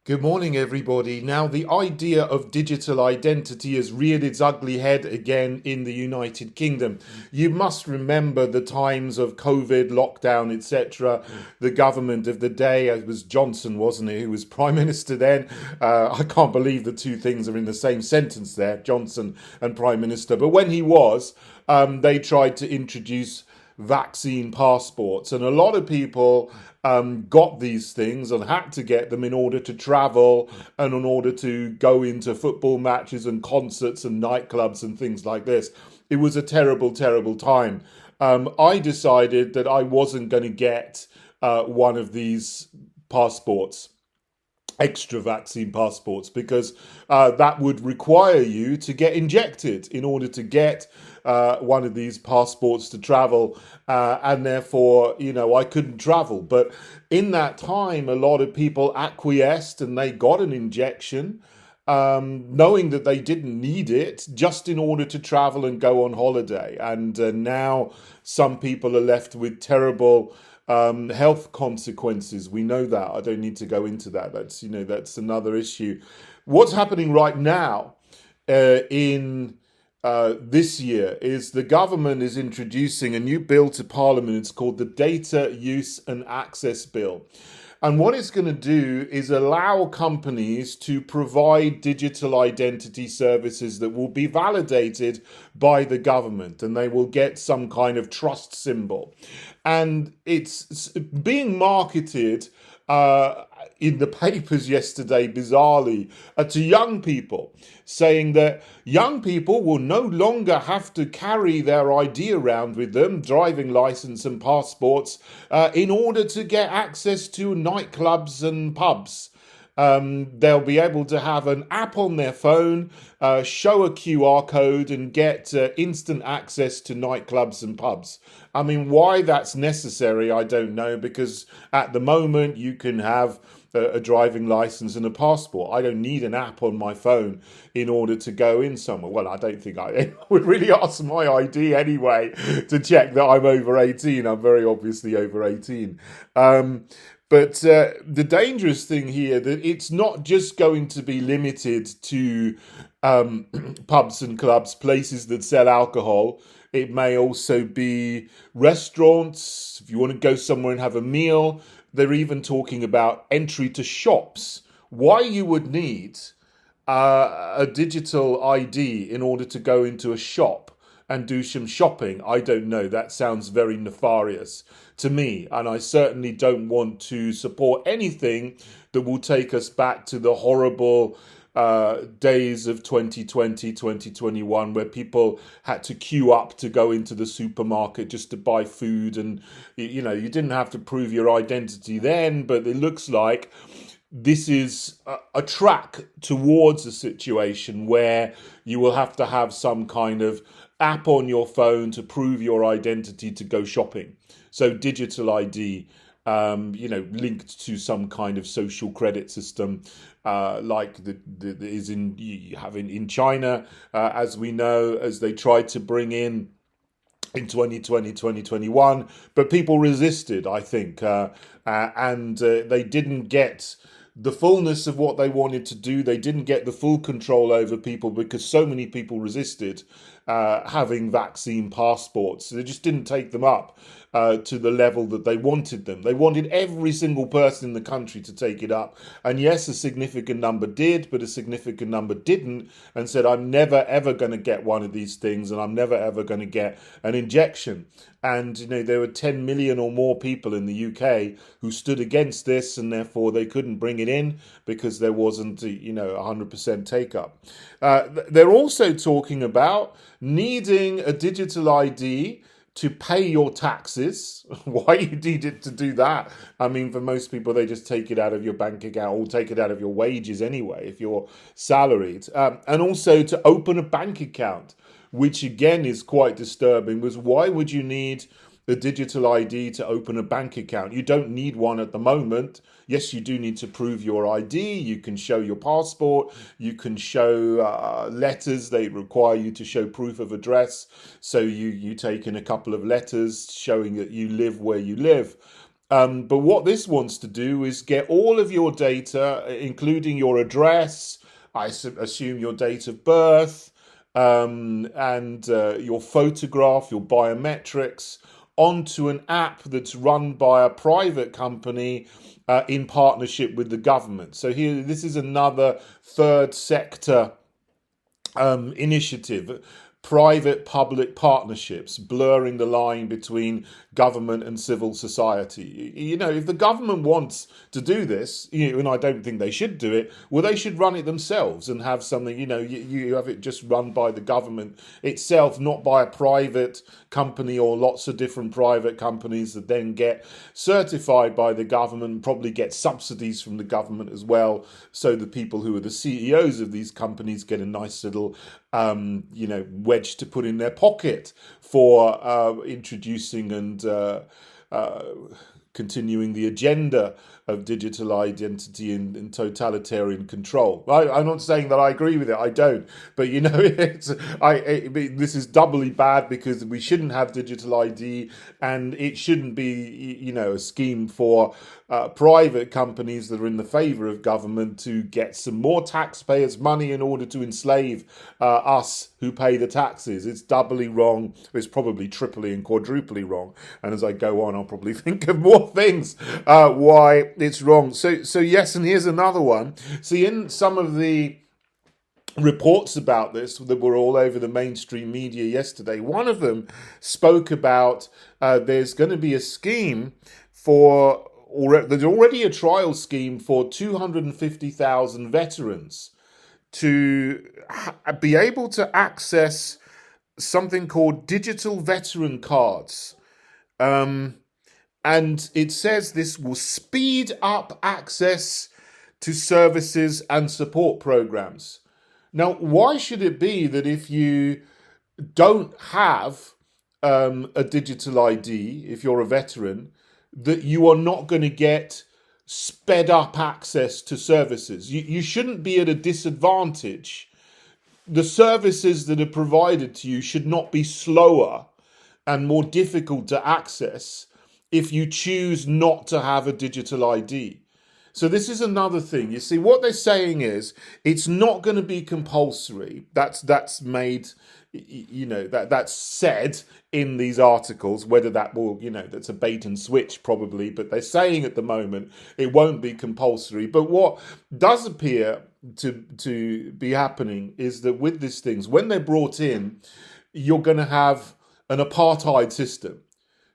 Good morning, everybody. Now, the idea of digital identity has reared its ugly head again in the United Kingdom. You must remember the times of COVID, lockdown, etc. The government of the day, it was Johnson, wasn't it, who was Prime Minister then? I can't believe the two things are in the same sentence there, Johnson and Prime Minister. But when he was, they tried to introduce vaccine passports, and a lot of people got these things and had to get them in order to travel and in order to go into football matches and concerts and nightclubs and things like this. It was a terrible, terrible time. I decided that I wasn't going to get one of these passports, extra vaccine passports, because that would require you to get injected in order to get one of these passports to travel, and therefore, I couldn't travel. But in that time, a lot of people acquiesced and they got an injection, knowing that they didn't need it, just in order to travel and go on holiday. And now some people are left with terrible health consequences. We know that. I don't need to go into that. That's another issue. What's happening right now in this year is the government is introducing a new bill to Parliament. It's called the Data Use and Access Bill. And what it's going to do is allow companies to provide digital identity services that will be validated by the government, and they will get some kind of trust symbol. And it's being marketed in the papers yesterday, bizarrely, to young people, saying that young people will no longer have to carry their ID around with them, driving license and passports, in order to get access to nightclubs and pubs. They'll be able to have an app on their phone, show a QR code, and get instant access to nightclubs and pubs. I mean, why that's necessary, I don't know, because at the moment you can have a driving license and a passport. I don't need an app on my phone in order to go in somewhere. Well, I don't think I would really ask my ID anyway to check that I'm over 18. I'm very obviously over 18. But the dangerous thing here that it's not just going to be limited to pubs and clubs, places that sell alcohol. It may also be restaurants. If you want to go somewhere and have a meal, they're even talking about entry to shops. Why you would need a digital ID in order to go into a shop and do some shopping, I don't know. That sounds very nefarious to me. And I certainly don't want to support anything that will take us back to the horrible days of 2020, 2021, where people had to queue up to go into the supermarket just to buy food. And, you didn't have to prove your identity then, but it looks like this is a track towards a situation where you will have to have some kind of app on your phone to prove your identity to go shopping. So digital ID, linked to some kind of social credit system, like the is in you have in China, as we know, as they tried to bring in 2020, 2021, but people resisted, I think, and they didn't get the fullness of what they wanted to do. They didn't get the full control over people because so many people resisted having vaccine passports. They just didn't take them up to the level that they wanted them. They wanted every single person in the country to take it up. And yes, a significant number did, but a significant number didn't, and said, I'm never ever going to get one of these things, and I'm never ever going to get an injection. And there were 10 million or more people in the UK who stood against this, and therefore they couldn't bring it in because there wasn't 100% take up. They're also talking about needing a digital ID to pay your taxes. Why you need it to do that? I mean, for most people, they just take it out of your bank account or take it out of your wages anyway, if you're salaried. And also to open a bank account, which again is quite disturbing, was why would you need a digital ID to open a bank account? You don't need one at the moment. Yes, you do need to prove your ID. You can show your passport. You can show letters. They require you to show proof of address. So you take in a couple of letters showing that you live where you live. But what this wants to do is get all of your data, including your address, assume your date of birth, and your photograph, your biometrics, onto an app that's run by a private company in partnership with the government. So here, this is another third sector initiative, private public partnerships, blurring the line between government and civil society. You know, if the government wants to do this, and I don't think they should do it, well, they should run it themselves and have something, you have it just run by the government itself, not by a private company or lots of different private companies that then get certified by the government, probably get subsidies from the government as well. So the people who are the CEOs of these companies get a nice little, wedge to put in their pocket for introducing and continuing the agenda of digital identity and totalitarian control. I'm not saying that I agree with it. I don't. But this is doubly bad because we shouldn't have digital ID, and it shouldn't be a scheme for private companies that are in the favour of government to get some more taxpayers' money in order to enslave us who pay the taxes. It's doubly wrong. It's probably triply and quadruply wrong. And as I go on, I'll probably think of more things why it's wrong. So yes, and here's another one. See, in some of the reports about this that were all over the mainstream media yesterday, one of them spoke about there's going to be a scheme there's already a trial scheme for 250,000 veterans to be able to access something called digital veteran cards. And it says this will speed up access to services and support programs. Now, why should it be that if you don't have a digital ID, if you're a veteran, that you are not going to get sped up access to services? You shouldn't be at a disadvantage. The services that are provided to you should not be slower and more difficult to access if you choose not to have a digital ID. So this is another thing. You see, what they're saying is it's not going to be compulsory. That's made, that's said in these articles. Whether that will, that's a bait and switch probably. But they're saying at the moment it won't be compulsory. But what does appear to be happening is that with these things, when they're brought in, you're going to have an apartheid system.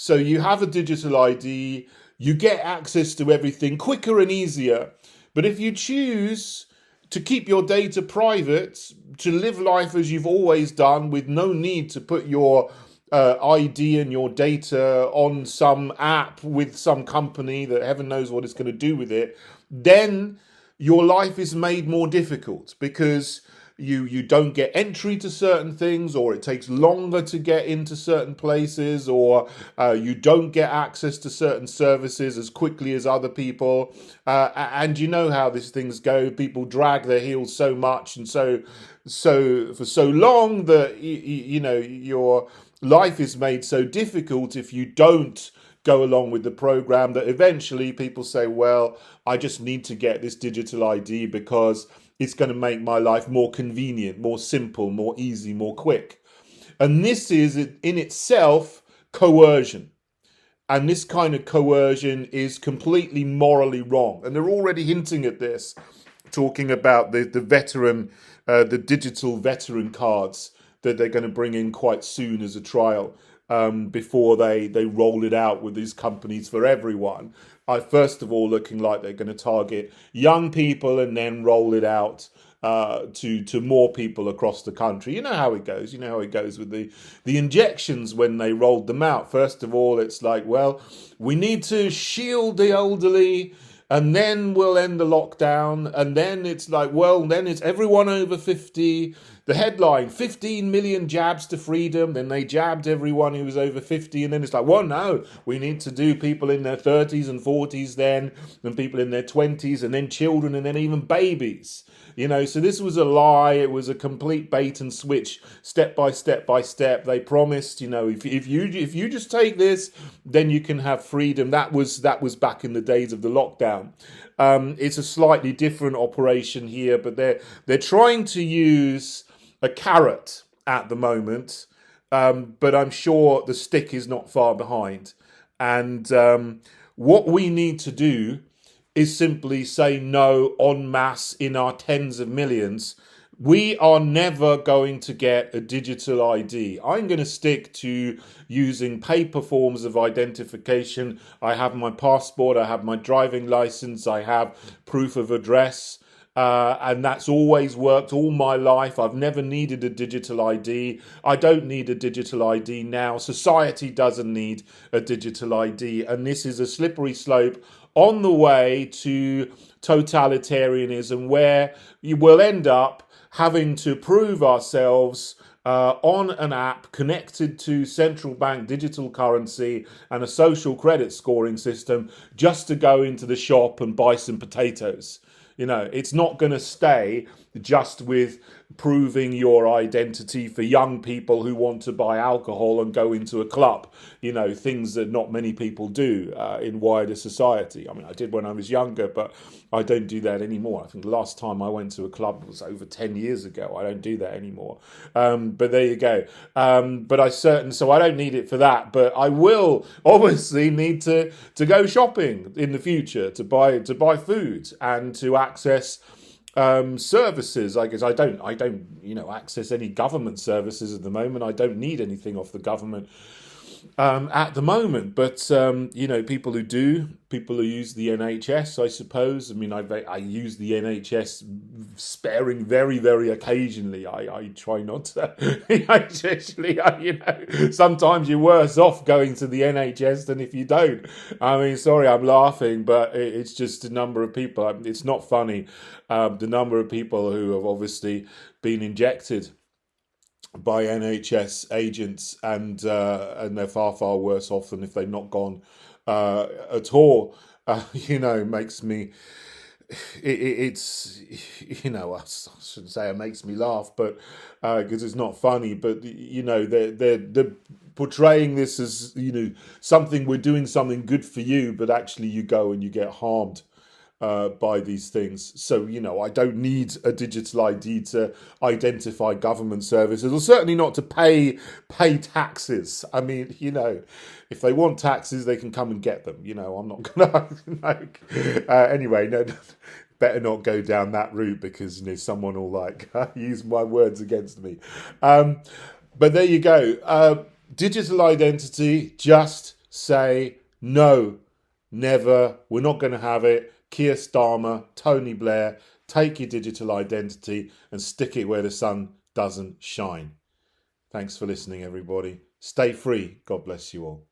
So you have a digital ID, you get access to everything quicker and easier. But if you choose to keep your data private, to live life as you've always done with no need to put your ID and your data on some app with some company that heaven knows what it's going to do with it, then your life is made more difficult because you don't get entry to certain things, or it takes longer to get into certain places, or you don't get access to certain services as quickly as other people. And you know how these things go. People drag their heels so much and so for so long that your life is made so difficult if you don't go along with the program, that eventually people say, well, I just need to get this digital ID because it's going to make my life more convenient, more simple, more easy, more quick. And this is in itself coercion. And this kind of coercion is completely morally wrong. And they're already hinting at this, talking about the veteran, the digital veteran cards that they're going to bring in quite soon as a trial, before they roll it out with these companies for everyone. First of all, looking like they're going to target young people and then roll it out to more people across the country. You know how it goes. You know how it goes with the injections when they rolled them out. First of all, it's like, well, we need to shield the elderly, and then we'll end the lockdown. And then it's like, well, then it's everyone over 50. the headline, 15 million jabs to freedom. Then they jabbed everyone who was over 50. And then it's like, well, no, we need to do people in their 30s and 40s then, and people in their 20s, and then children, and then even babies. So this was a lie. It was a complete bait and switch, step by step by step. They promised, if you just take this, then you can have freedom. That was back in the days of the lockdown. It's a slightly different operation here, but they're trying to use a carrot at the moment, but I'm sure the stick is not far behind. And what we need to do is simply say no en masse in our tens of millions. We are never going to get a digital ID. I'm going to stick to using paper forms of identification. I have my passport, I have my driving license, I have proof of address. And that's always worked all my life. I've never needed a digital ID. I don't need a digital ID now. Society doesn't need a digital ID. And this is a slippery slope on the way to totalitarianism, where you will end up having to prove ourselves on an app connected to central bank digital currency and a social credit scoring system just to go into the shop and buy some potatoes. It's not going to stay just with proving your identity for young people who want to buy alcohol and go into a club, things that not many people do in wider society. I mean, I did when I was younger, but I don't do that anymore. I think the last time I went to a club was over 10 years ago. I don't do that anymore. But there you go. So I don't need it for that, but I will obviously need to go shopping in the future, to buy food and to access services. I guess I don't access any government services at the moment. I don't need anything off the government at the moment, but people who use the NHS, I suppose. I mean, I use the NHS sparing very, very occasionally. I try not to. Sometimes you're worse off going to the NHS than if you don't. I mean, sorry, I'm laughing, but it's just a number of people. It's not funny. The number of people who have obviously been injected by NHS agents, and they're far, far worse off than if they'd not gone at all. Makes me. It's I shouldn't say it makes me laugh, but because it's not funny. But they're portraying this as something, we're doing something good for you, but actually you go and you get harmed by these things. So, I don't need a digital ID to identify government services, or certainly not to pay taxes. I mean, if they want taxes, they can come and get them. I'm not gonna anyway, no, better not go down that route, because someone will use my words against me. But there you go. Digital identity, just say no, never. We're not going to have it. Keir Starmer, Tony Blair, take your digital identity and stick it where the sun doesn't shine. Thanks for listening, everybody. Stay free. God bless you all.